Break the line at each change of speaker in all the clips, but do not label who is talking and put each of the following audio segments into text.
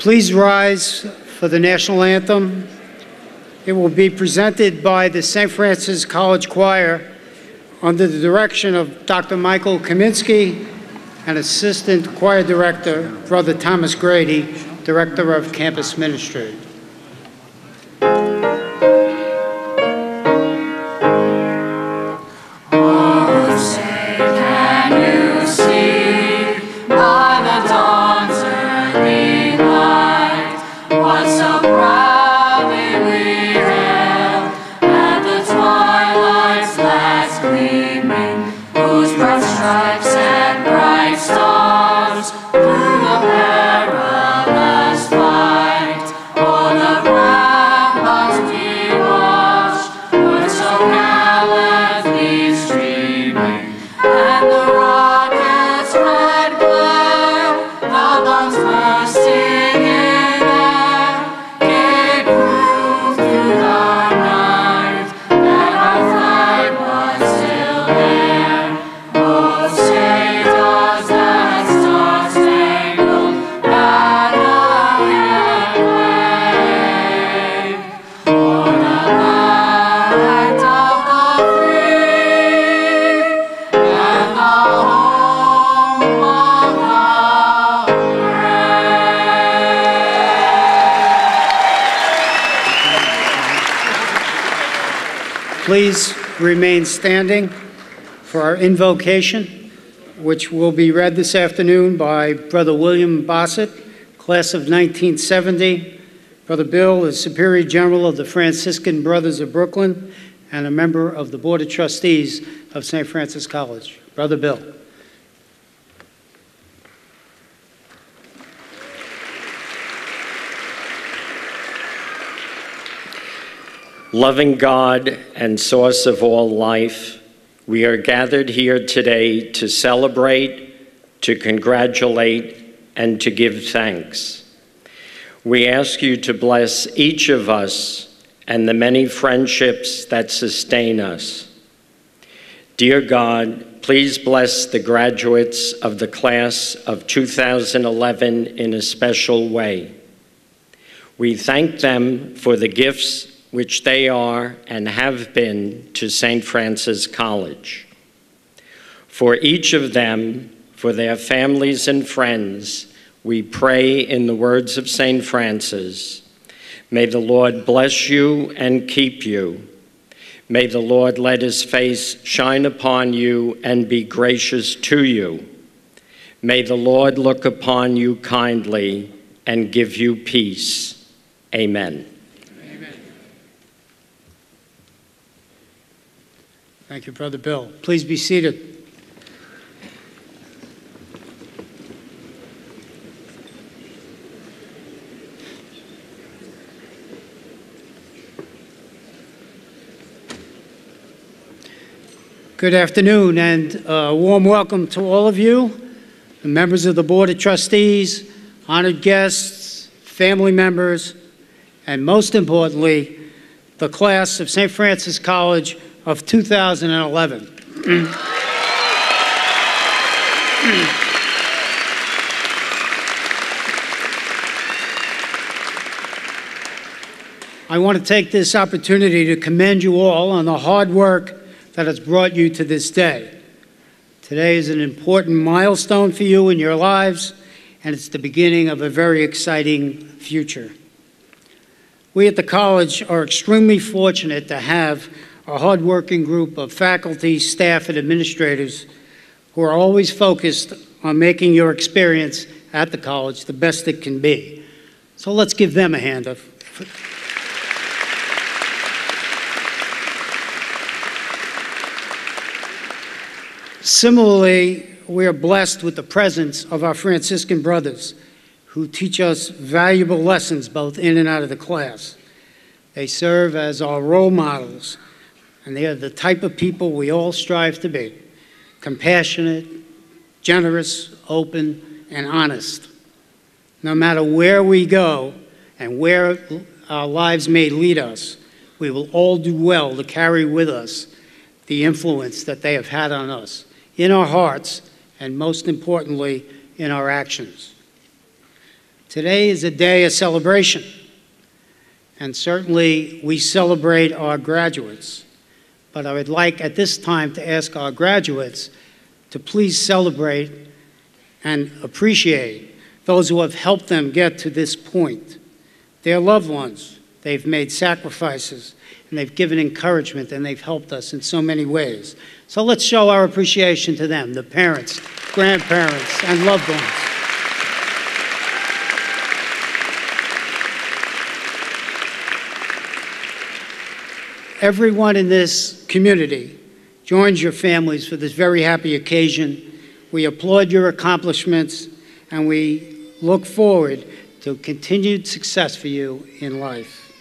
Please rise for the national anthem. It will be presented by the St. Francis College Choir under the direction of Dr. Michael Kaminsky and Assistant Choir Director, Brother Thomas Grady, Director of Campus Ministry. Please remain standing for our invocation, which will be read this afternoon by Brother William Bossett, class of 1970. Brother Bill is Superior General of the Franciscan Brothers of Brooklyn and a member of the Board of Trustees of St. Francis College. Brother Bill.
Loving God and source of all life, we are gathered here today to celebrate, to congratulate, and to give thanks. We ask you to bless each of us and the many friendships that sustain us. Dear God, please bless the graduates of the class of 2011 in a special way. We thank them for the gifts which they are and have been to St. Francis College. For each of them, for their families and friends, we pray in the words of St. Francis, may the Lord bless you and keep you. May the Lord let his face shine upon you and be gracious to you. May the Lord look upon you kindly and give you peace. Amen.
Thank you, Brother Bill. Please be seated. Good afternoon, and a warm welcome to all of you, the members of the Board of Trustees, honored guests, family members, and most importantly, the class of St. Francis College of 2011. I want to take this opportunity to commend you all on the hard work that has brought you to this day. Today is an important milestone for you in your lives, and it's the beginning of a very exciting future. We at the college are extremely fortunate to have a hardworking group of faculty, staff, and administrators who are always focused on making your experience at the college the best it can be. So let's give them a hand. Similarly, we are blessed with the presence of our Franciscan brothers who teach us valuable lessons both in and out of the class. They serve as our role models, and they are the type of people we all strive to be: compassionate, generous, open, and honest. No matter where we go and where our lives may lead us, we will all do well to carry with us the influence that they have had on us, in our hearts, and most importantly, in our actions. Today is a day of celebration, and certainly we celebrate our graduates. But I would like at this time to ask our graduates to please celebrate and appreciate those who have helped them get to this point. Their loved ones, they've made sacrifices, and they've given encouragement, and they've helped us in so many ways. So let's show our appreciation to them, the parents, grandparents, and loved ones. Everyone in this community joins your families for this very happy occasion. We applaud your accomplishments, and we look forward to continued success for you in life.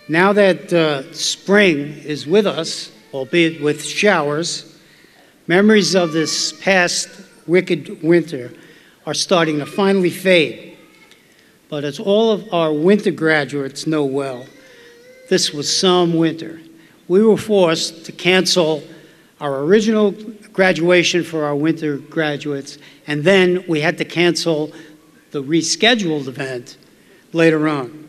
Now that spring is with us, albeit with showers, memories of this past wicked winter are starting to finally fade. But as all of our winter graduates know well, this was some winter. We were forced to cancel our original graduation for our winter graduates, and then we had to cancel the rescheduled event later on.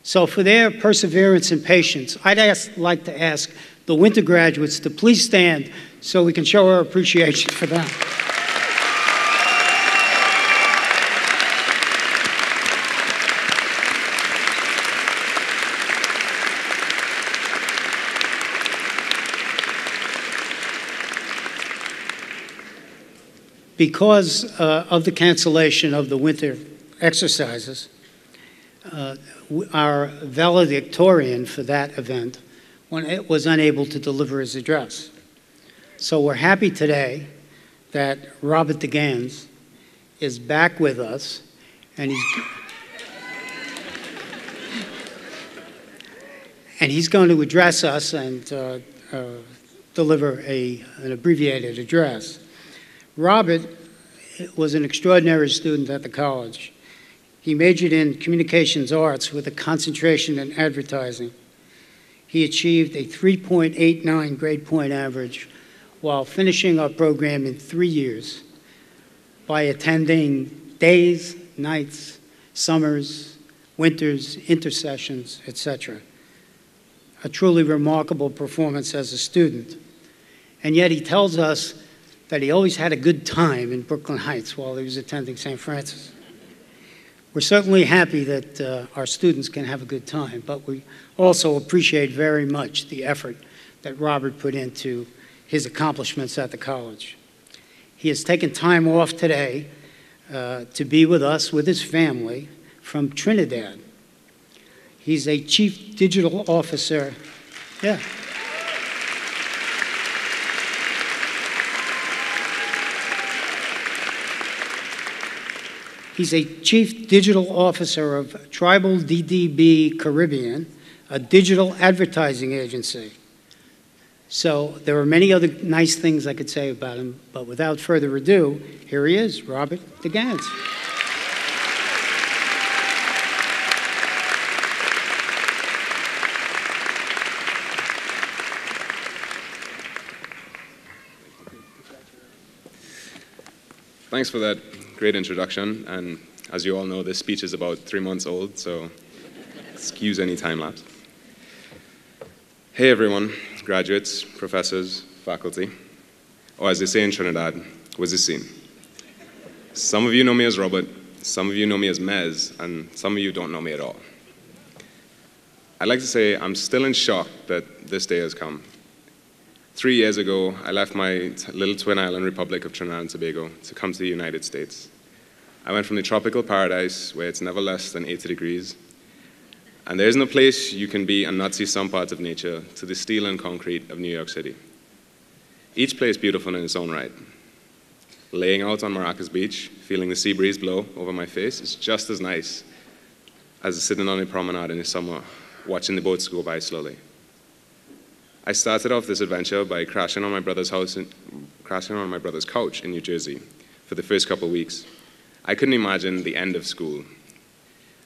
So for their perseverance and patience, I'd like to ask the winter graduates to please stand so we can show our appreciation for them. Because of the cancellation of the winter exercises, our valedictorian for that event was unable to deliver his address. So we're happy today that Robert DeGans is back with us, and he's going to address us and deliver an abbreviated address. Robert was an extraordinary student at the college. He majored in communications arts with a concentration in advertising. He achieved a 3.89 grade point average while finishing our program in 3 years by attending days, nights, summers, winters, intersessions, etc. A truly remarkable performance as a student. And yet he tells us that he always had a good time in Brooklyn Heights while he was attending St. Francis. We're certainly happy that our students can have a good time, but we also appreciate very much the effort that Robert put into his accomplishments at the college. He has taken time off today to be with us, with his family, from Trinidad. He's a chief digital officer. Yeah. He's a chief digital officer of Tribal DDB Caribbean, a digital advertising agency. So there are many other nice things I could say about him, but without further ado, here he is, Robert DeGans.
Thanks for that great introduction, and as you all know, this speech is about 3 months old, so excuse any time lapse. Hey everyone, graduates, professors, faculty, or as they say in Trinidad, what's the scene? Some of you know me as Robert, some of you know me as Mez, and some of you don't know me at all. I'd like to say I'm still in shock that this day has come. 3 years ago, I left my little twin island republic of Trinidad and Tobago to come to the United States. I went from the tropical paradise where it's never less than 80 degrees, and there isn't a place you can be and not see some parts of nature, to the steel and concrete of New York City. Each place beautiful in its own right. Laying out on Maracas Beach, feeling the sea breeze blow over my face is just as nice as sitting on a promenade in the summer, watching the boats go by slowly. I started off this adventure by crashing on my brother's couch in New Jersey for the first couple of weeks. I couldn't imagine the end of school.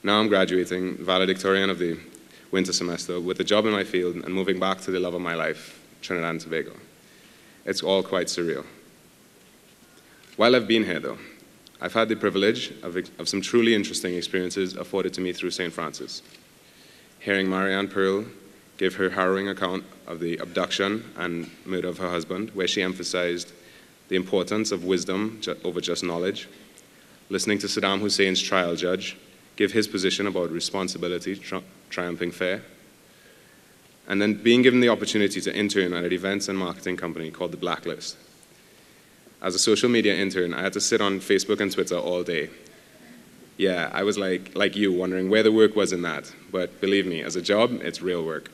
Now I'm graduating, valedictorian of the winter semester, with a job in my field and moving back to the love of my life, Trinidad and Tobago. It's all quite surreal. While I've been here though, I've had the privilege of some truly interesting experiences afforded to me through St. Francis. Hearing Marianne Pearl give her harrowing account of the abduction and murder of her husband, where she emphasized the importance of wisdom over just knowledge. Listening to Saddam Hussein's trial judge give his position about responsibility triumphing fair. And then being given the opportunity to intern at an events and marketing company called The Blacklist. As a social media intern, I had to sit on Facebook and Twitter all day. Yeah, I was like you, wondering where the work was in that. But believe me, as a job, it's real work.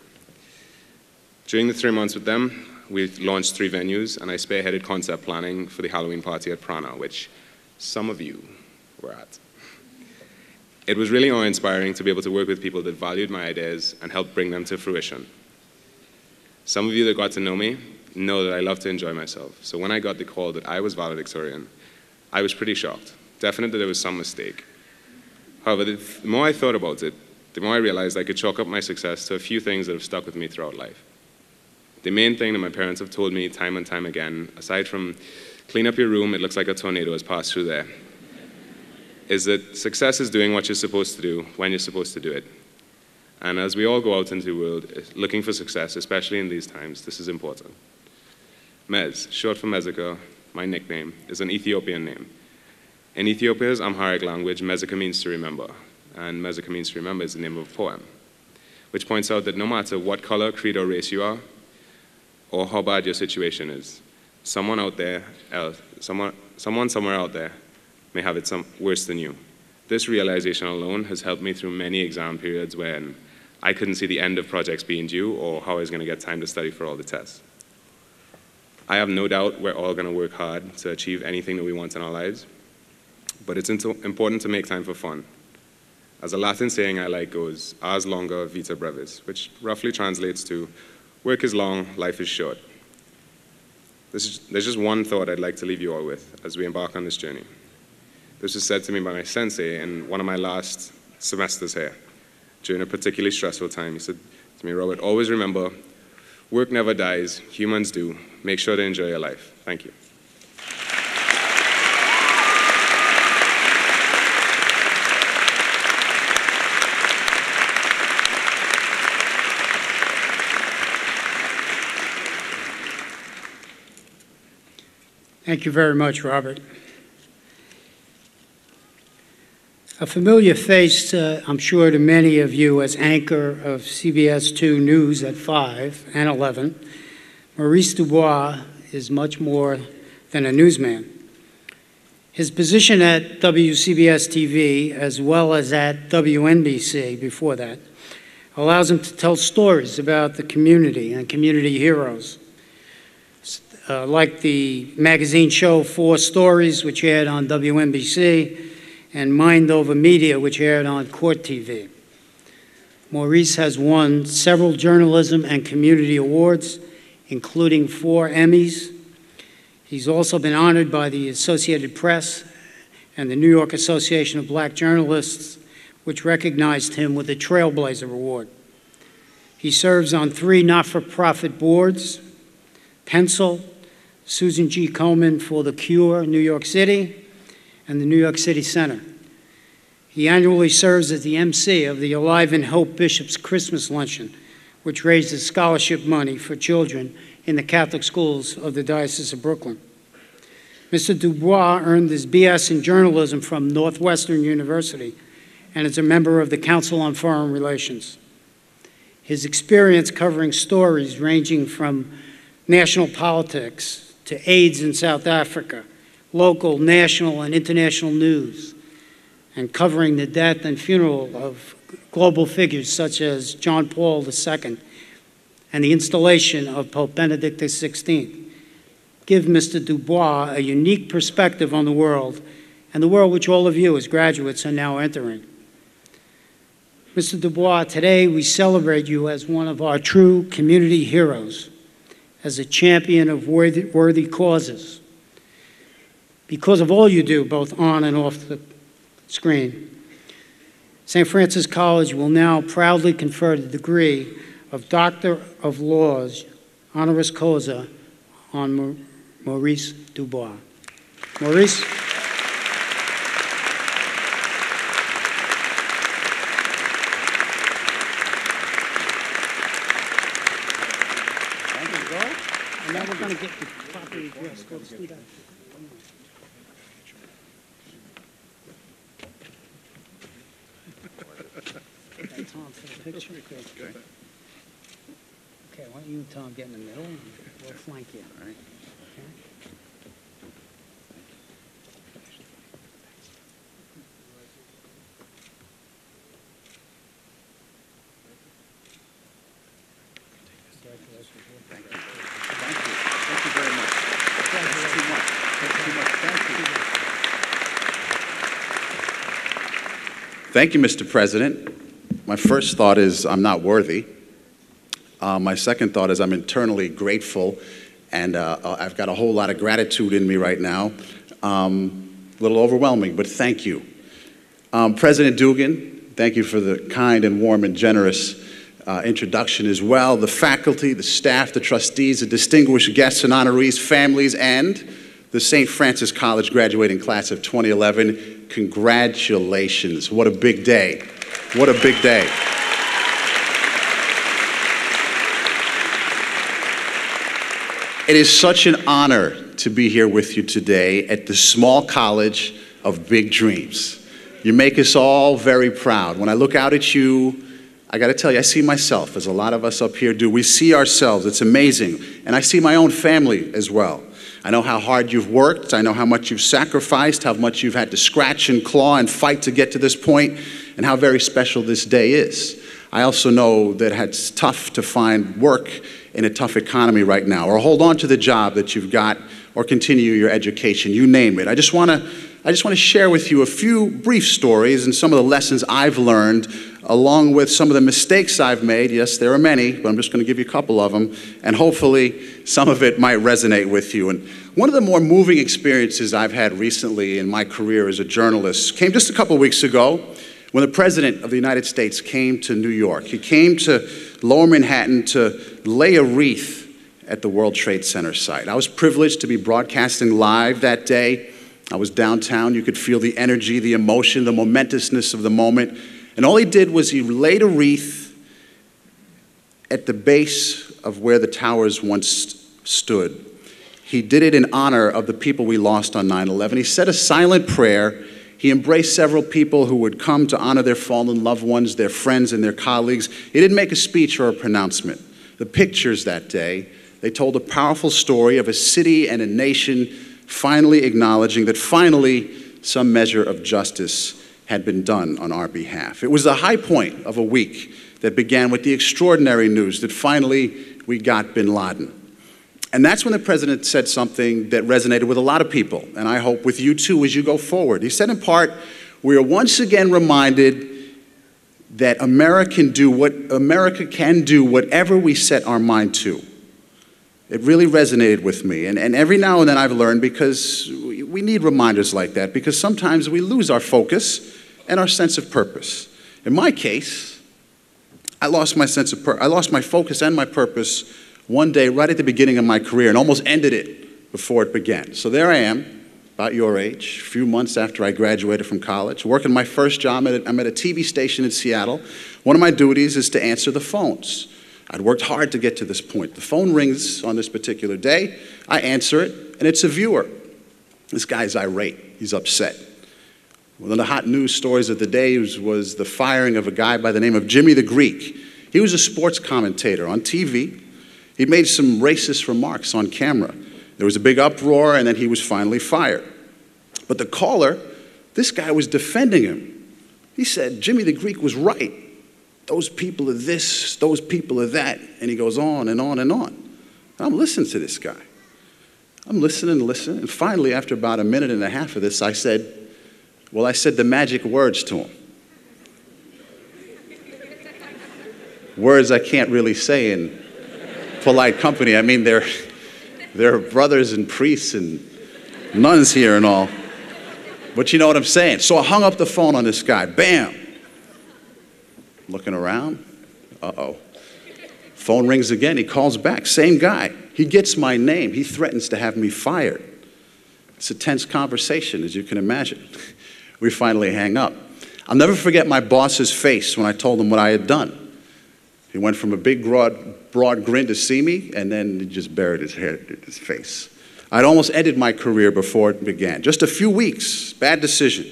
During the 3 months with them, we launched 3 venues, and I spearheaded concept planning for the Halloween party at Prana, which some of you were at. It was really awe-inspiring to be able to work with people that valued my ideas and helped bring them to fruition. Some of you that got to know me know that I love to enjoy myself. So when I got the call that I was valedictorian, I was pretty shocked, definite that there was some mistake. However, the more I thought about it, the more I realized I could chalk up my success to a few things that have stuck with me throughout life. The main thing that my parents have told me time and time again, aside from clean up your room, it looks like a tornado has passed through there, is that success is doing what you're supposed to do when you're supposed to do it. And as we all go out into the world looking for success, especially in these times, this is important. Mez, short for Mezika, my nickname, is an Ethiopian name. In Ethiopia's Amharic language, Mezika means to remember, and Mezika means to remember is the name of a poem, which points out that no matter what color, creed, or race you are, or how bad your situation is, someone somewhere out there may have it worse than you. This realization alone has helped me through many exam periods when I couldn't see the end of projects being due or how I was going to get time to study for all the tests. I have no doubt we're all going to work hard to achieve anything that we want in our lives, but it's important to make time for fun. As a Latin saying I like goes, ars longa, vita brevis, which roughly translates to, work is long, life is short. There's just one thought I'd like to leave you all with as we embark on this journey. This was said to me by my sensei in one of my last semesters here, during a particularly stressful time. He said to me, Robert, always remember, work never dies, humans do. Make sure to enjoy your life. Thank you.
Thank you very much, Robert. A familiar face, I'm sure, to many of you as anchor of CBS 2 News at 5 and 11, Maurice DuBois is much more than a newsman. His position at WCBS TV, as well as at WNBC before that, allows him to tell stories about the community and community heroes. Like the magazine show 4 Stories, which aired on WNBC, and Mind Over Media, which aired on Court TV. Maurice has won several journalism and community awards, including 4 Emmys. He's also been honored by the Associated Press and the New York Association of Black Journalists, which recognized him with the Trailblazer Award. He serves on 3 not-for-profit boards, Pencil, Susan G. Komen for The Cure, New York City, and the New York City Center. He annually serves as the MC of the Alive in Hope Bishop's Christmas Luncheon, which raises scholarship money for children in the Catholic schools of the Diocese of Brooklyn. Mr. DuBois earned his BS in journalism from Northwestern University and is a member of the Council on Foreign Relations. His experience covering stories ranging from national politics to AIDS in South Africa, local, national, and international news, and covering the death and funeral of global figures such as John Paul II and the installation of Pope Benedict XVI, give Mr. DuBois a unique perspective on the world and the world which all of you as graduates are now entering. Mr. DuBois, today we celebrate you as one of our true community heroes, as a champion of worthy causes. Because of all you do, both on and off the screen, St. Francis College will now proudly confer the degree of Doctor of Laws, honoris causa, on Maurice DuBois. Maurice. And now we're going to get the proper address. Go to that. Tom for the picture. Okay. Okay, why don't you and Tom get in the middle and we'll flank you. All right. Okay.
Thank you. Thank you very much. That's too much. That's too much. Thank you, Mr. President. My first thought is I'm not worthy. My second thought is I'm internally grateful, and I've got a whole lot of gratitude in me right now. A little overwhelming, but thank you. President Dugan, thank you for the kind and warm and generous introduction as well. The faculty, the staff, the trustees, the distinguished guests and honorees, families, and the St. Francis College graduating class of 2011, congratulations. What a big day. What a big day. It is such an honor to be here with you today at the small college of big dreams. You make us all very proud. When I look out at you, I got to tell you, I see myself, as a lot of us up here do. We see ourselves. It's amazing. And I see my own family as well. I know how hard you've worked. I know how much you've sacrificed, how much you've had to scratch and claw and fight to get to this point, and how very special this day is. I also know that it's tough to find work in a tough economy right now, or hold on to the job that you've got, or continue your education, you name it. I just want to share with you a few brief stories and some of the lessons I've learned, along with some of the mistakes I've made. Yes, there are many, but I'm just going to give you a couple of them, and hopefully some of it might resonate with you. And one of the more moving experiences I've had recently in my career as a journalist came just a couple weeks ago when the President of the United States came to New York. He came to Lower Manhattan to lay a wreath at the World Trade Center site. I was privileged to be broadcasting live that day. I was downtown. You could feel the energy, the emotion, the momentousness of the moment. And all he did was he laid a wreath at the base of where the towers once stood. He did it in honor of the people we lost on 9/11. He said a silent prayer. He embraced several people who would come to honor their fallen loved ones, their friends and their colleagues. He didn't make a speech or a pronouncement. The pictures that day, they told a powerful story of a city and a nation finally acknowledging that finally some measure of justice had been done on our behalf. It was the high point of a week that began with the extraordinary news that finally we got bin Laden. And that's when the President said something that resonated with a lot of people, and I hope with you too as you go forward. He said in part, we are once again reminded that America can do whatever we set our mind to. It really resonated with me, and every now and then I've learned, because we need reminders like that, because sometimes we lose our focus and our sense of purpose. In my case, I lost my focus and my purpose one day right at the beginning of my career and almost ended it before it began. So there I am, about your age, a few months after I graduated from college, working my first job. I'm at a TV station in Seattle. One of my duties is to answer the phones. I'd worked hard to get to this point. The phone rings on this particular day. I answer it, and it's a viewer. This guy's irate. He's upset. One of the hot news stories of the day was the firing of a guy by the name of Jimmy the Greek. He was a sports commentator on TV. He made some racist remarks on camera. There was a big uproar, and then he was finally fired. But the caller, this guy was defending him. He said, Jimmy the Greek was right. Those people are this, those people are that. And he goes on and on and on. And I'm listening to this guy. I'm listening, and finally, after about a minute and a half of this, I said the magic words to him. Words I can't really say in polite company. I mean, there are brothers and priests and nuns here and all. But you know what I'm saying. So I hung up the phone on this guy. Bam. Looking around. Uh-oh. Phone rings again. He calls back. Same guy. He gets my name. He threatens to have me fired. It's a tense conversation, as you can imagine. We finally hang up. I'll never forget my boss's face when I told him what I had done. He went from a big, broad grin to see me, and then he just buried his head in his face. I'd almost ended my career before it began. Just a few weeks, bad decision.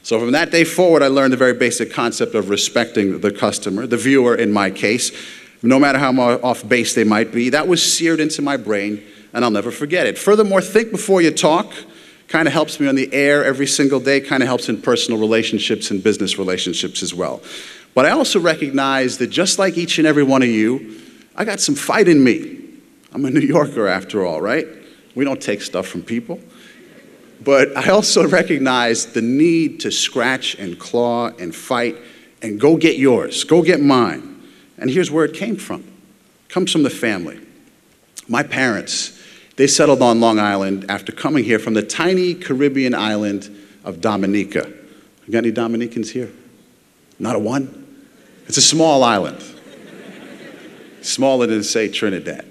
So from that day forward, I learned the very basic concept of respecting the customer, the viewer in my case, no matter how off base they might be. That was seared into my brain, and I'll never forget it. Furthermore, think before you talk. Kind of helps me on the air every single day, kind of helps in personal relationships and business relationships as well. But I also recognize that just like each and every one of you, I got some fight in me. I'm a New Yorker after all, right? We don't take stuff from people. But I also recognize the need to scratch and claw and fight and go get yours, go get mine. And here's where it came from. It comes from the family. My parents, they settled on Long Island after coming here from the tiny Caribbean island of Dominica. You got any Dominicans here? Not a one? It's a small island. Smaller than, say, Trinidad.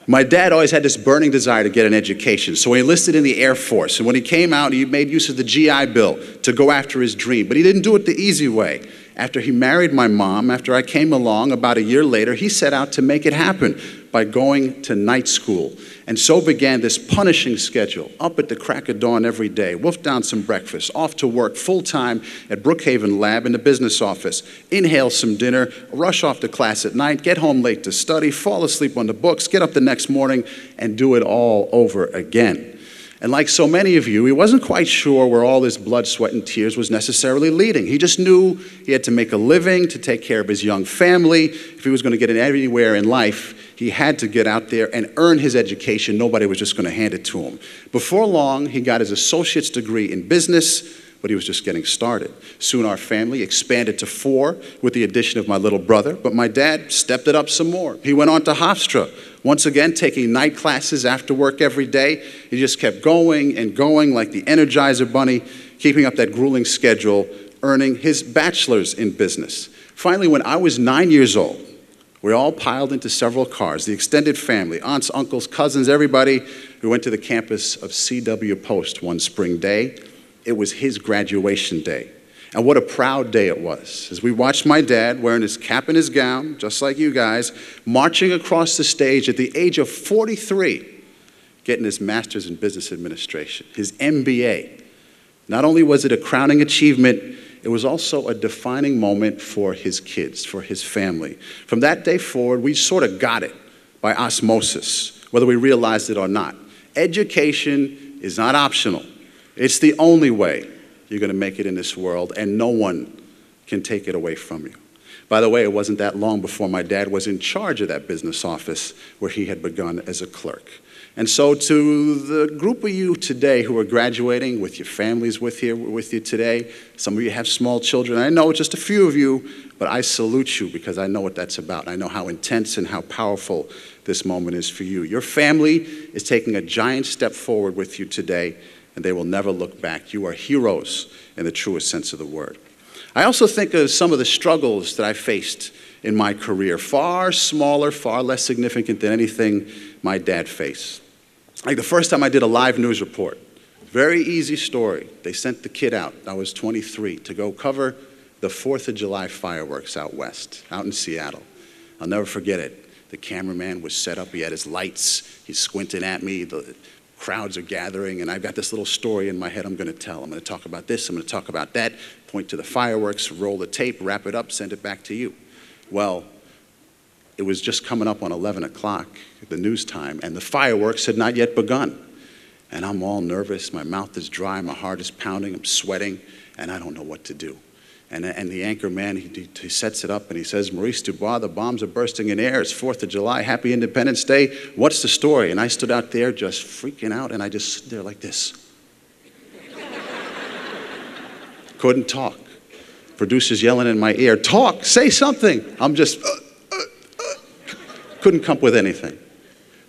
My dad always had this burning desire to get an education, so he enlisted in the Air Force. And when he came out, he made use of the GI Bill to go after his dream. But he didn't do it the easy way. After he married my mom, after I came along, about a year later, he set out to make it happen by going to night school. And so began this punishing schedule, up at the crack of dawn every day, wolf down some breakfast, off to work full-time at Brookhaven Lab in the business office, inhale some dinner, rush off to class at night, get home late to study, fall asleep on the books, get up the next morning, and do it all over again. And like so many of you, he wasn't quite sure where all this blood, sweat, and tears was necessarily leading. He just knew he had to make a living to take care of his young family. If he was going to get anywhere in life, he had to get out there and earn his education. Nobody was just going to hand it to him. Before long, he got his associate's degree in business, but he was just getting started. Soon our family expanded to 4 with the addition of my little brother, but my dad stepped it up some more. He went on to Hofstra, once again taking night classes after work every day. He just kept going and going like the Energizer Bunny, keeping up that grueling schedule, earning his bachelor's in business. Finally, when I was 9 years old, we all piled into several cars, the extended family, aunts, uncles, cousins, everybody. We went to the campus of C.W. Post one spring day. It was his graduation day. And what a proud day it was, as we watched my dad wearing his cap and his gown, just like you guys, marching across the stage at the age of 43, getting his master's in business administration, his MBA. Not only was it a crowning achievement, it was also a defining moment for his kids, for his family. From that day forward, we sort of got it by osmosis, whether we realized it or not. Education is not optional. It's the only way you're going to make it in this world, and no one can take it away from you. By the way, it wasn't that long before my dad was in charge of that business office where he had begun as a clerk. And so to the group of you today who are graduating, with your families with you today, some of you have small children. I know just a few of you, but I salute you because I know what that's about. I know how intense and how powerful this moment is for you. Your family is taking a giant step forward with you today, and they will never look back. You are heroes in the truest sense of the word. I also think of some of the struggles that I faced in my career, far smaller, far less significant than anything my dad faced. Like the first time I did a live news report, very easy story. They sent the kid out, I was 23, to go cover the 4th of July fireworks out west, out in Seattle. I'll never forget it. The cameraman was set up, he had his lights, he's squinting at me, the crowds are gathering, and I've got this little story in my head I'm going to tell. I'm going to talk about this, I'm going to talk about that, point to the fireworks, roll the tape, wrap it up, send it back to you. Well, it was just coming up on 11 o'clock, the news time, and the fireworks had not yet begun. And I'm all nervous, my mouth is dry, my heart is pounding, I'm sweating, and I don't know what to do. And the anchor man, he sets it up and he says, Maurice DuBois, the bombs are bursting in air. It's 4th of July. Happy Independence Day. What's the story? And I stood out there just freaking out, and I just stood there like this. Couldn't talk. Producers yelling in my ear, talk, say something. I'm just, couldn't come up with anything.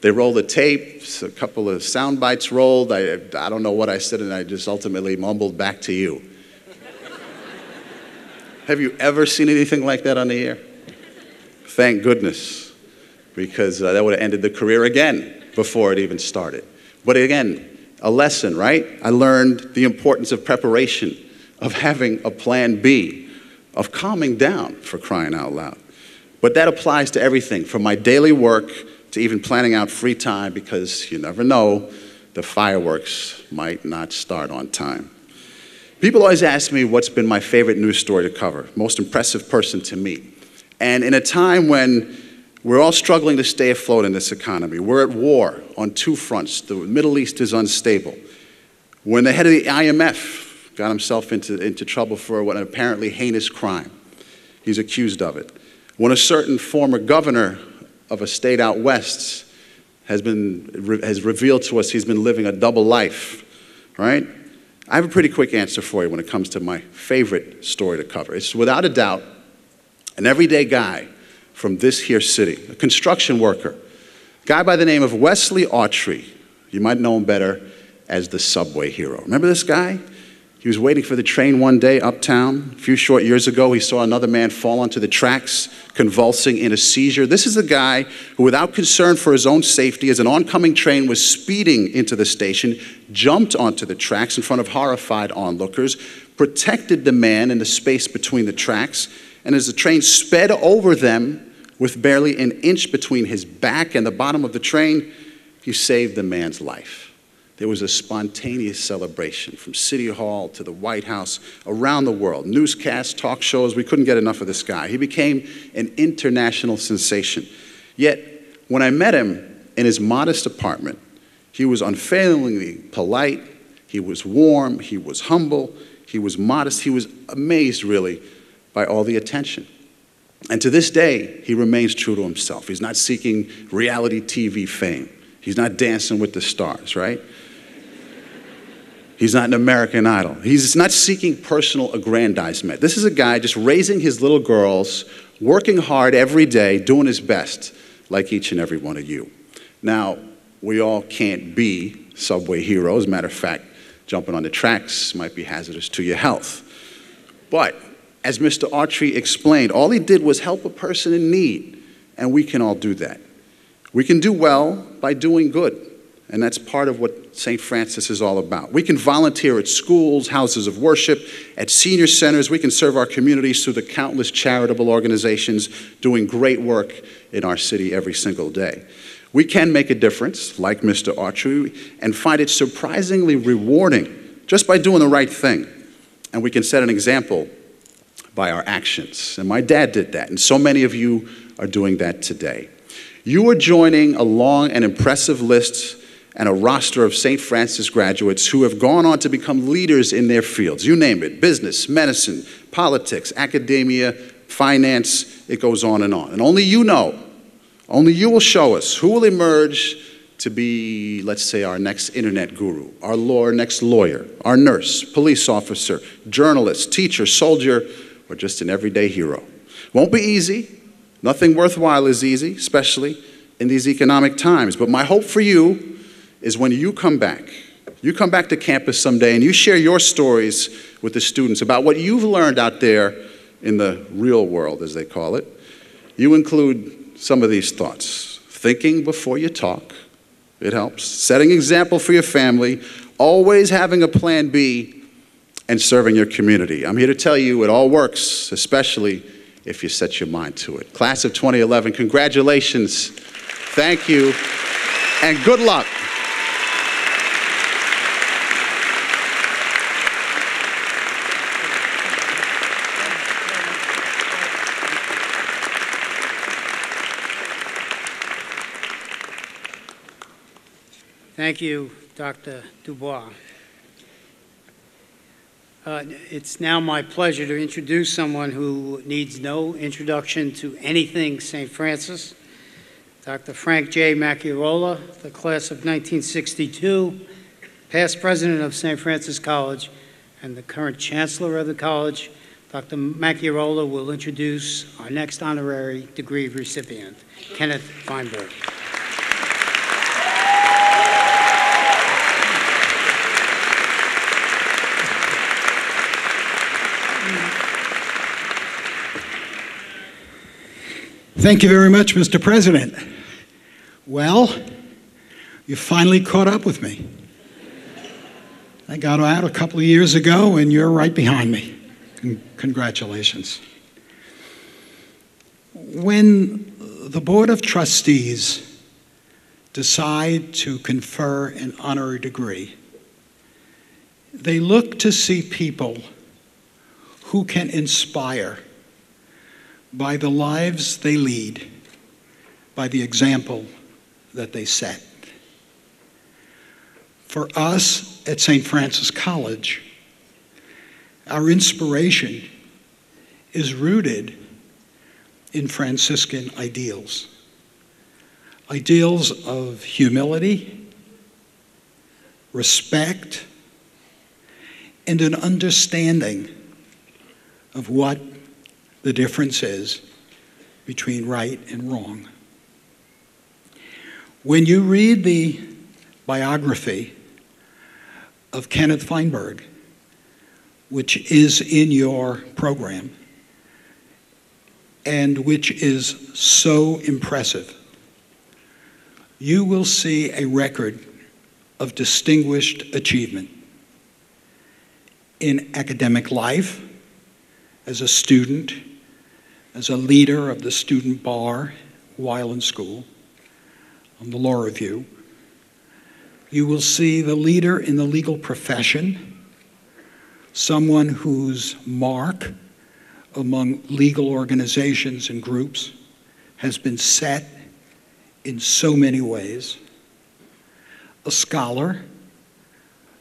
They rolled the tape, a couple of sound bites rolled. I don't know what I said, and I just ultimately mumbled back to you. Have you ever seen anything like that on the air? Thank goodness, because that would have ended the career again before it even started. But again, a lesson, right? I learned the importance of preparation, of having a plan B, of calming down, for crying out loud. But that applies to everything, from my daily work to even planning out free time, because you never know, the fireworks might not start on time. People always ask me what's been my favorite news story to cover, most impressive person to meet. And in a time when we're all struggling to stay afloat in this economy, we're at war on two fronts. The Middle East is unstable. When the head of the IMF got himself into trouble for what an apparently heinous crime, he's accused of it. When a certain former governor of a state out west has revealed to us he's been living a double life, right? I have a pretty quick answer for you when it comes to my favorite story to cover. It's without a doubt an everyday guy from this here city, a construction worker, a guy by the name of Wesley Autry. You might know him better as the subway hero. Remember this guy? He was waiting for the train one day uptown. A few short years ago, he saw another man fall onto the tracks, convulsing in a seizure. This is a guy who, without concern for his own safety, as an oncoming train was speeding into the station, jumped onto the tracks in front of horrified onlookers, protected the man in the space between the tracks, and as the train sped over them with barely an inch between his back and the bottom of the train, he saved the man's life. There was a spontaneous celebration from City Hall to the White House, around the world. Newscasts, talk shows, we couldn't get enough of this guy. He became an international sensation. Yet, when I met him in his modest apartment, he was unfailingly polite, he was warm, he was humble, he was modest, he was amazed, really, by all the attention. And to this day, he remains true to himself. He's not seeking reality TV fame. He's not dancing with the stars, right? He's not an American Idol. He's not seeking personal aggrandizement. This is a guy just raising his little girls, working hard every day, doing his best, like each and every one of you. Now, we all can't be subway heroes. Matter of fact, jumping on the tracks might be hazardous to your health. But, as Mr. Autry explained, all he did was help a person in need, and we can all do that. We can do well by doing good. And that's part of what St. Francis is all about. We can volunteer at schools, houses of worship, at senior centers. We can serve our communities through the countless charitable organizations doing great work in our city every single day. We can make a difference, like Mr. Autry, and find it surprisingly rewarding just by doing the right thing. And we can set an example by our actions. And my dad did that, and so many of you are doing that today. You are joining a long and impressive list and a roster of St. Francis graduates who have gone on to become leaders in their fields. You name it: business, medicine, politics, academia, finance, it goes on. And only you know, only you will show us who will emerge to be, let's say, our next internet guru, our next lawyer, our nurse, police officer, journalist, teacher, soldier, or just an everyday hero. Won't be easy. Nothing worthwhile is easy, especially in these economic times. But my hope for you is when you come back to campus someday and you share your stories with the students about what you've learned out there in the real world, as they call it, you include some of these thoughts. Thinking before you talk, it helps. Setting example for your family, always having a plan B, and serving your community. I'm here to tell you it all works, especially if you set your mind to it. Class of 2011, congratulations, thank you, and good luck.
Thank you, Dr. DuBois. It's now my pleasure to introduce someone who needs no introduction to anything St. Francis. Dr. Frank J. Macchiarola, the class of 1962, past president of St. Francis College and the current chancellor of the college. Dr. Macchiarola will introduce our next honorary degree recipient, Kenneth Feinberg.
Thank you very much, Mr. President. Well, you finally caught up with me. I got out a couple of years ago, and you're right behind me. Congratulations. When the Board of Trustees decide to confer an honorary degree, they look to see people who can inspire by the lives they lead, by the example that they set. For us at St. Francis College, our inspiration is rooted in Franciscan ideals. Ideals of humility, respect, and an understanding of what the difference is between right and wrong. When you read the biography of Kenneth Feinberg, which is in your program, and which is so impressive, you will see a record of distinguished achievement in academic life, as a student, as a leader of the student bar while in school, on the law review. You will see the leader in the legal profession, someone whose mark among legal organizations and groups has been set in so many ways. A scholar,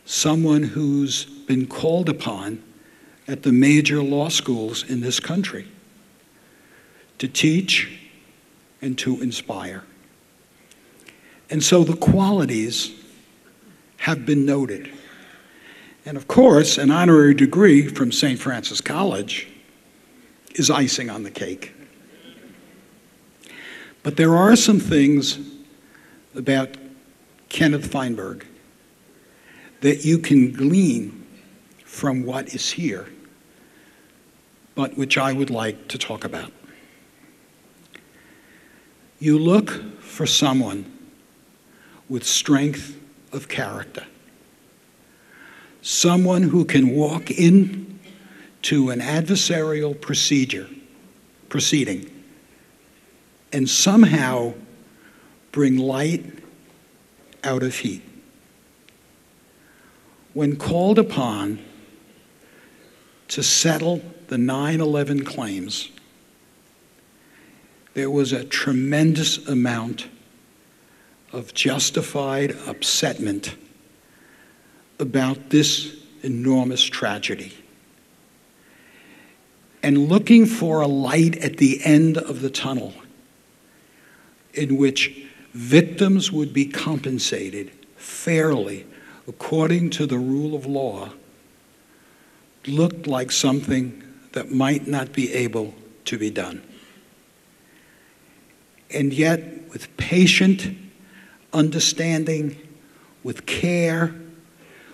someone who's been called upon at the major law schools in this country to teach and to inspire. And so the qualities have been noted. And of course, an honorary degree from St. Francis College is icing on the cake. But there are some things about Kenneth Feinberg that you can glean from what is here, but which I would like to talk about. You look for someone with strength of character, someone who can walk into an adversarial proceeding and somehow bring light out of heat. When called upon to settle the 9/11 claims, there was a tremendous amount of justified upsetment about this enormous tragedy. And looking for a light at the end of the tunnel in which victims would be compensated fairly according to the rule of law looked like something that might not be able to be done. And yet, with patient understanding, with care,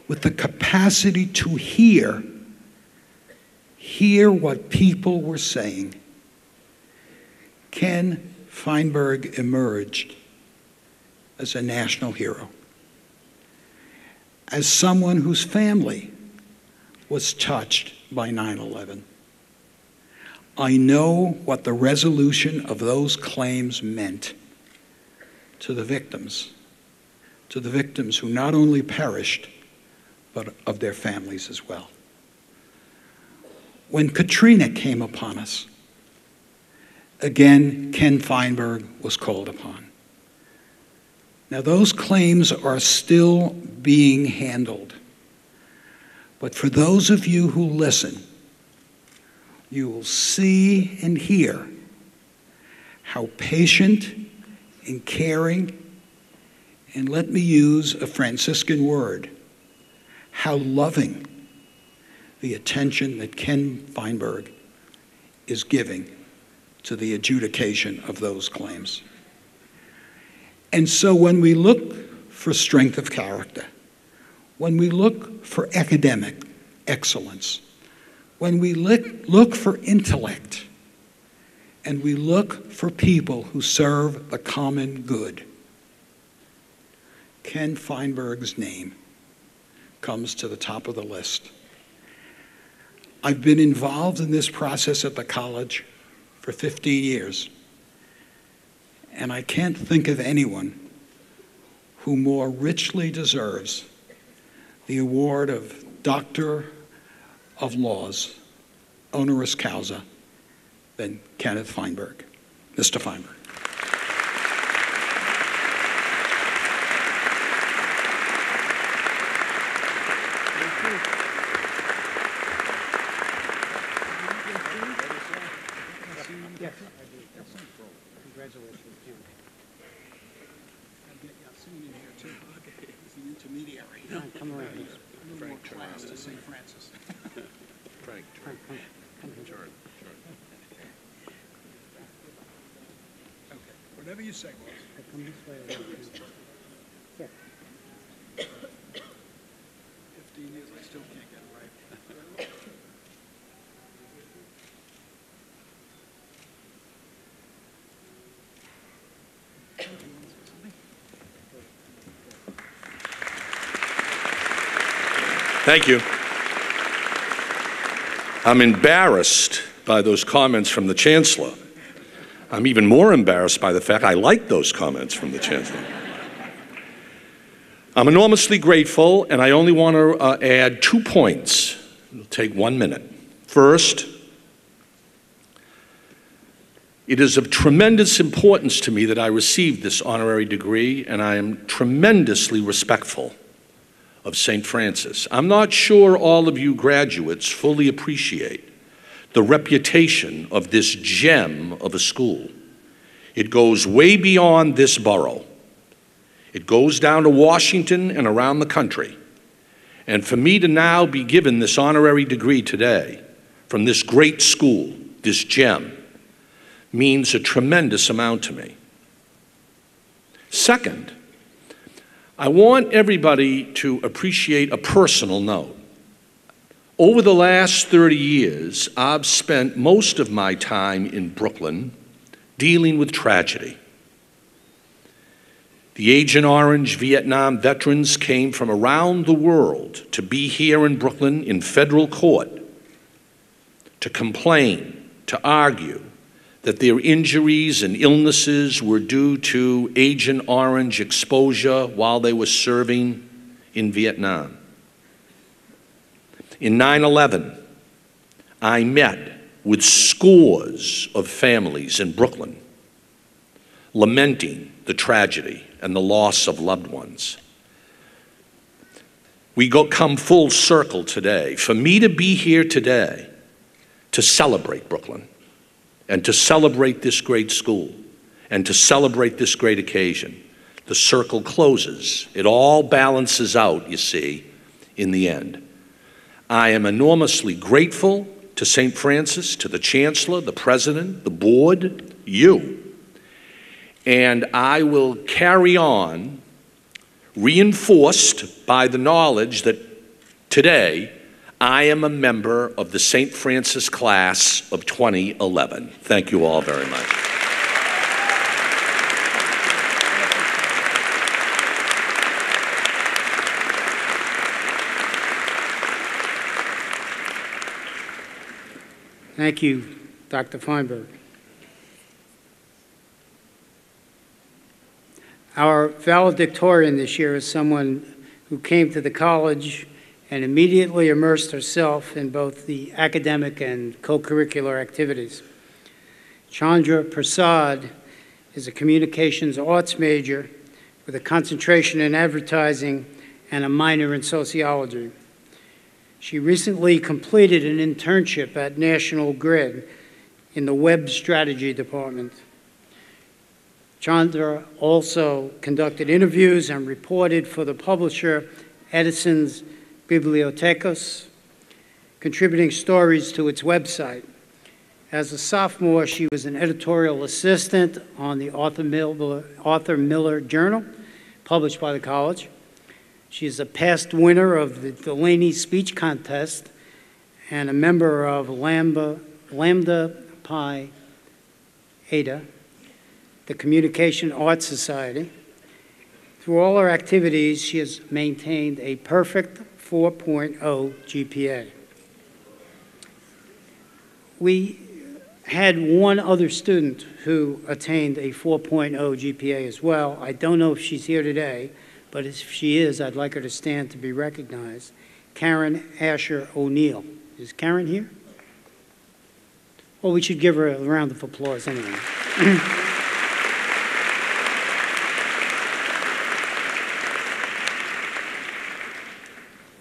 with the capacity to hear what people were saying, Ken Feinberg emerged as a national hero, as someone whose family was touched by 9/11. I know what the resolution of those claims meant to the victims who not only perished, but of their families as well. When Katrina came upon us, again, Ken Feinberg was called upon. Now, those claims are still being handled. But for those of you who listen, you will see and hear how patient and caring, and let me use a Franciscan word, how loving the attention that Ken Feinberg is giving to the adjudication of those claims. And so when we look for strength of character, when we look for academic excellence, when we look for intellect, and we look for people who serve the common good, Ken Feinberg's name comes to the top of the list. I've been involved in this process at the college for 15 years. And I can't think of anyone who more richly deserves the award of Doctor of Law's honoris causa than Kenneth Feinberg. Mr. Feinberg.
Come around.
Frank, class to St. Francis.
Frank, turn.
Okay, whatever you say, boss.
Come this way. Yeah.
15 years, I still can't get it right.
Thank you. I'm embarrassed by those comments from the Chancellor. I'm even more embarrassed by the fact I like those comments from the Chancellor. I'm enormously grateful, and I only want to add 2 points. It'll take 1 minute. First, it is of tremendous importance to me that I received this honorary degree, and I am tremendously respectful of St. Francis. I'm not sure all of you graduates fully appreciate the reputation of this gem of a school. It goes way beyond this borough. It goes down to Washington and around the country. And for me to now be given this honorary degree today from this great school, this gem, means a tremendous amount to me. Second, I want everybody to appreciate a personal note. Over the last 30 years, I've spent most of my time in Brooklyn dealing with tragedy. The Agent Orange Vietnam veterans came from around the world to be here in Brooklyn in federal court to complain, to argue that their injuries and illnesses were due to Agent Orange exposure while they were serving in Vietnam. In 9/11, I met with scores of families in Brooklyn, lamenting the tragedy and the loss of loved ones. We come full circle today. For me to be here today to celebrate Brooklyn, and to celebrate this great school, and to celebrate this great occasion, the circle closes. It all balances out, you see, in the end. I am enormously grateful to St. Francis, to the Chancellor, the President, the Board, you. And I will carry on, reinforced by the knowledge that today I am a member of the St. Francis class of 2011. Thank you all very much.
Thank you, Dr. Feinberg. Our valedictorian this year is someone who came to the college and immediately immersed herself in both the academic and co-curricular activities. Chandra Prasad is a communications arts major with a concentration in advertising and a minor in sociology. She recently completed an internship at National Grid in the Web Strategy Department. Chandra also conducted interviews and reported for the publisher Edison's Bibliotecos, contributing stories to its website. As a sophomore, she was an editorial assistant on the Arthur Miller Journal, published by the college. She is a past winner of the Delaney Speech Contest and a member of Lambda Pi Eta, the Communication Arts Society. Through all her activities, she has maintained a perfect 4.0 GPA. We had one other student who attained a 4.0 GPA as well. I don't know if she's here today, but if she is, I'd like her to stand to be recognized. Karen Asher O'Neill. Is Karen here? Well, we should give her a round of applause anyway.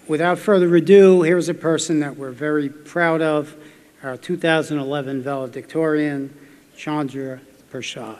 Without further ado, here's a person that we're very proud of, our 2011 valedictorian, Chandra Prasad.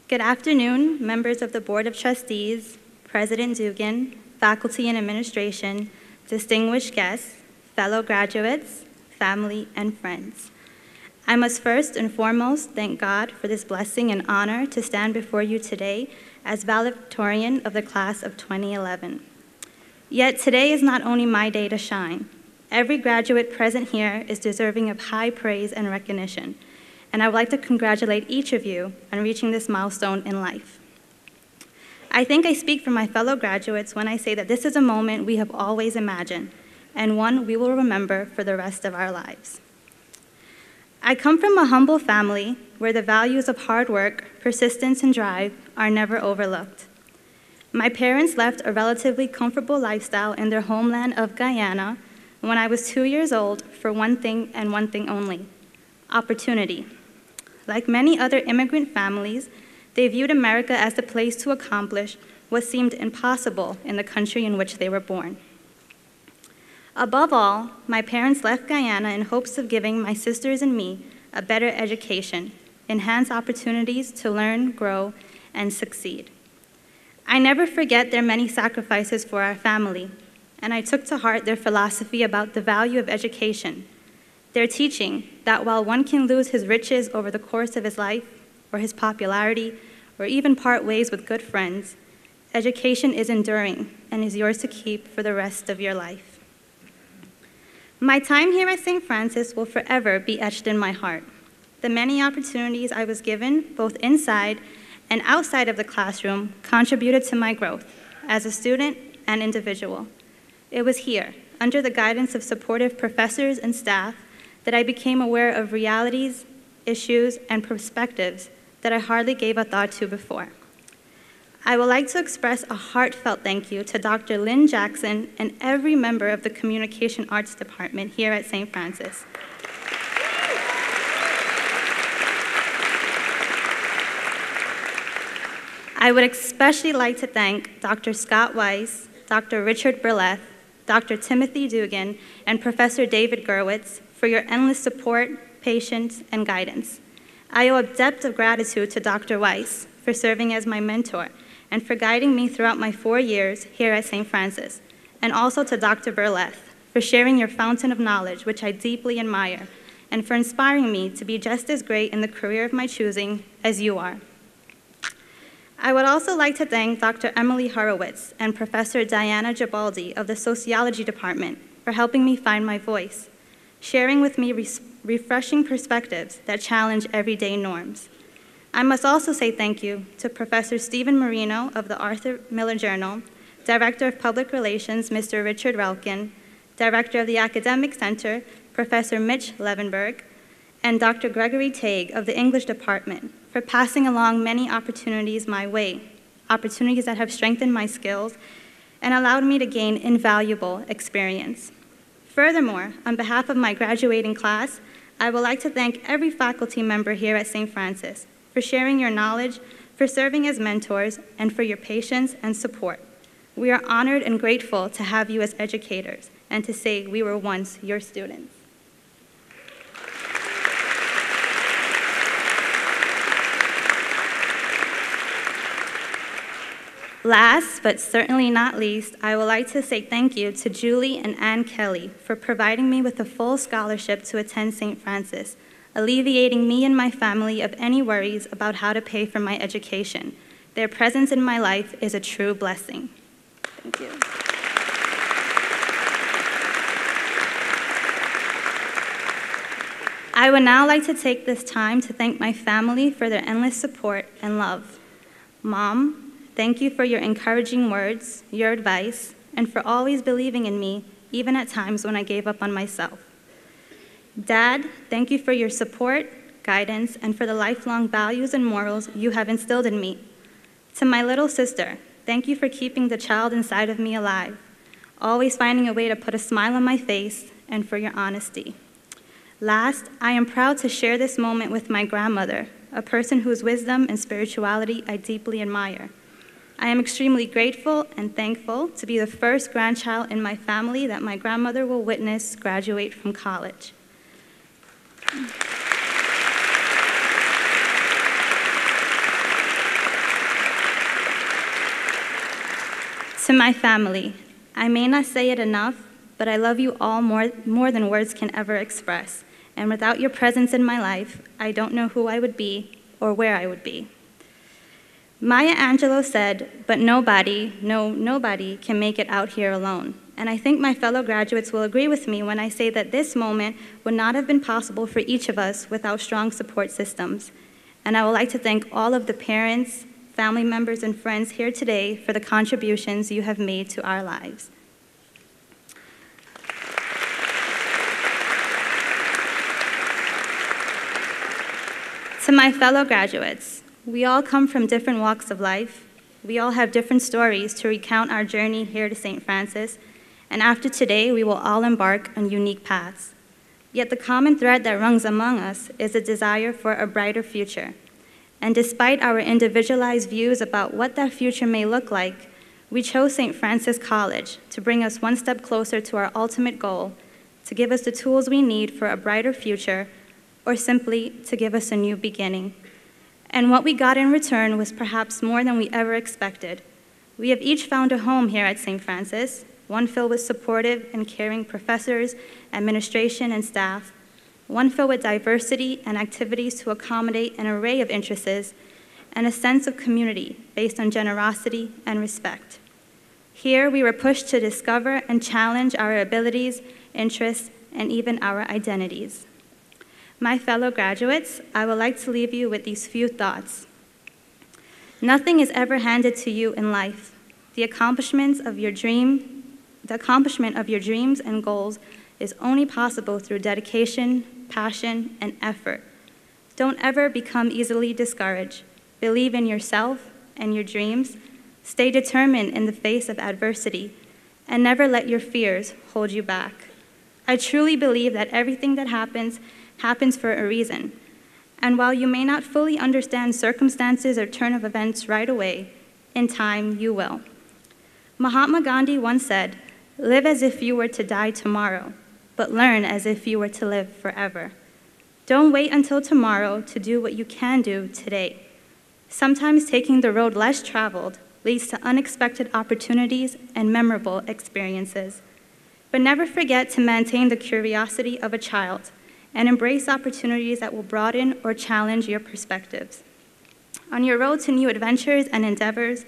Good afternoon, members of the Board of Trustees, President Dugan, faculty and administration, distinguished guests, fellow graduates, family, and friends. I must first and foremost thank God for this blessing and honor to stand before you today as valedictorian of the class of 2011. Yet today is not only my day to shine. Every graduate present here is deserving of high praise and recognition, and I would like to congratulate each of you on reaching this milestone in life. I think I speak for my fellow graduates when I say that this is a moment we have always imagined, and one we will remember for the rest of our lives. I come from a humble family where the values of hard work, persistence, and drive are never overlooked. My parents left a relatively comfortable lifestyle in their homeland of Guyana when I was 2 years old for one thing and one thing only: opportunity. Like many other immigrant families, they viewed America as the place to accomplish what seemed impossible in the country in which they were born. Above all, my parents left Guyana in hopes of giving my sisters and me a better education, enhanced opportunities to learn, grow, and succeed. I never forget their many sacrifices for our family, and I took to heart their philosophy about the value of education. Their teaching that while one can lose his riches over the course of his life, or his popularity, or even part ways with good friends, education is enduring and is yours to keep for the rest of your life. My time here at St. Francis will forever be etched in my heart. The many opportunities I was given, both inside and outside of the classroom, contributed to my growth as a student and individual. It was here, under the guidance of supportive professors and staff, that I became aware of realities, issues, and perspectives that I hardly gave a thought to before. I would like to express a heartfelt thank you to Dr. Lynn Jackson and every member of the Communication Arts Department here at St. Francis. I would especially like to thank Dr. Scott Weiss, Dr. Richard Berleth, Dr. Timothy Dugan, and Professor David Gerwitz for your endless support, patience, and guidance. I owe a debt of gratitude to Dr. Weiss for serving as my mentor and for guiding me throughout my 4 years here at St. Francis, and also to Dr. Berleth for sharing your fountain of knowledge, which I deeply admire, and for inspiring me to be just as great in the career of my choosing as you are. I would also like to thank Dr. Emily Horowitz and Professor Diana Gibaldi of the Sociology Department for helping me find my voice, sharing with me refreshing perspectives that challenge everyday norms. I must also say thank you to Professor Stephen Marino of the Arthur Miller Journal, Director of Public Relations, Mr. Richard Relkin, Director of the Academic Center, Professor Mitch Levenberg, and Dr. Gregory Tague of the English Department for passing along many opportunities my way, opportunities that have strengthened my skills and allowed me to gain invaluable experience. Furthermore, on behalf of my graduating class, I would like to thank every faculty member here at St. Francis for sharing your knowledge, for serving as mentors, and for your patience and support. We are honored and grateful to have you as educators and to say we were once your students. Last, but certainly not least, I would like to say thank you to Julie and Ann Kelly for providing me with a full scholarship to attend St. Francis, alleviating me and my family of any worries about how to pay for my education. Their presence in my life is a true blessing. Thank you. I would now like to take this time to thank my family for their endless support and love. Mom, thank you for your encouraging words, your advice, and for always believing in me, even at times when I gave up on myself. Dad, thank you for your support, guidance, and for the lifelong values and morals you have instilled in me. To my little sister, thank you for keeping the child inside of me alive, always finding a way to put a smile on my face, and for your honesty. Last, I am proud to share this moment with my grandmother, a person whose wisdom and spirituality I deeply admire. I am extremely grateful and thankful to be the first grandchild in my family that my grandmother will witness graduate from college. To my family, I may not say it enough, but I love you all more than words can ever express. And without your presence in my life, I don't know who I would be or where I would be. Maya Angelou said, but nobody, no, nobody can make it out here alone. And I think my fellow graduates will agree with me when I say that this moment would not have been possible for each of us without strong support systems. And I would like to thank all of the parents, family members, and friends here today for the contributions you have made to our lives. To my fellow graduates, we all come from different walks of life. We all have different stories to recount our journey here to St. Francis, and after today, we will all embark on unique paths. Yet the common thread that runs among us is a desire for a brighter future. And despite our individualized views about what that future may look like, we chose St. Francis College to bring us one step closer to our ultimate goal, to give us the tools we need for a brighter future, or simply to give us a new beginning. And what we got in return was perhaps more than we ever expected. We have each found a home here at St. Francis, one filled with supportive and caring professors, administration, and staff, one filled with diversity and activities to accommodate an array of interests, and a sense of community based on generosity and respect. Here, we were pushed to discover and challenge our abilities, interests, and even our identities. My fellow graduates, I would like to leave you with these few thoughts. Nothing is ever handed to you in life. The accomplishment of your dreams and goals is only possible through dedication, passion, and effort. Don't ever become easily discouraged. Believe in yourself and your dreams. Stay determined in the face of adversity, and never let your fears hold you back. I truly believe that everything that happens for a reason. And while you may not fully understand circumstances or turn of events right away, in time you will. Mahatma Gandhi once said, "Live as if you were to die tomorrow, but learn as if you were to live forever." Don't wait until tomorrow to do what you can do today. Sometimes taking the road less traveled leads to unexpected opportunities and memorable experiences. But never forget to maintain the curiosity of a child and embrace opportunities that will broaden or challenge your perspectives. On your road to new adventures and endeavors,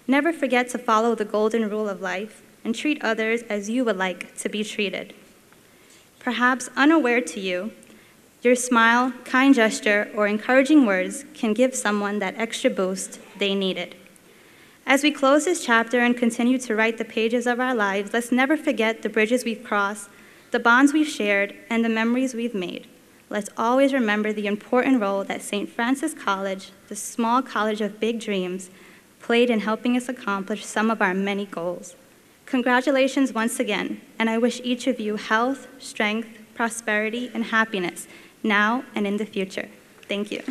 never forget to follow the golden rule of life and treat others as you would like to be treated. Perhaps unaware to you, your smile, kind gesture, or encouraging words can give someone that extra boost they needed. As we close this chapter and continue to write the pages of our lives, let's never forget the bridges we've crossed, the bonds we've shared, and the memories we've made. Let's always remember the important role that St. Francis College, the small college of big dreams, played in helping us accomplish some of our many goals. Congratulations once again, and I wish each of you health, strength, prosperity, and happiness now and in the future. Thank you.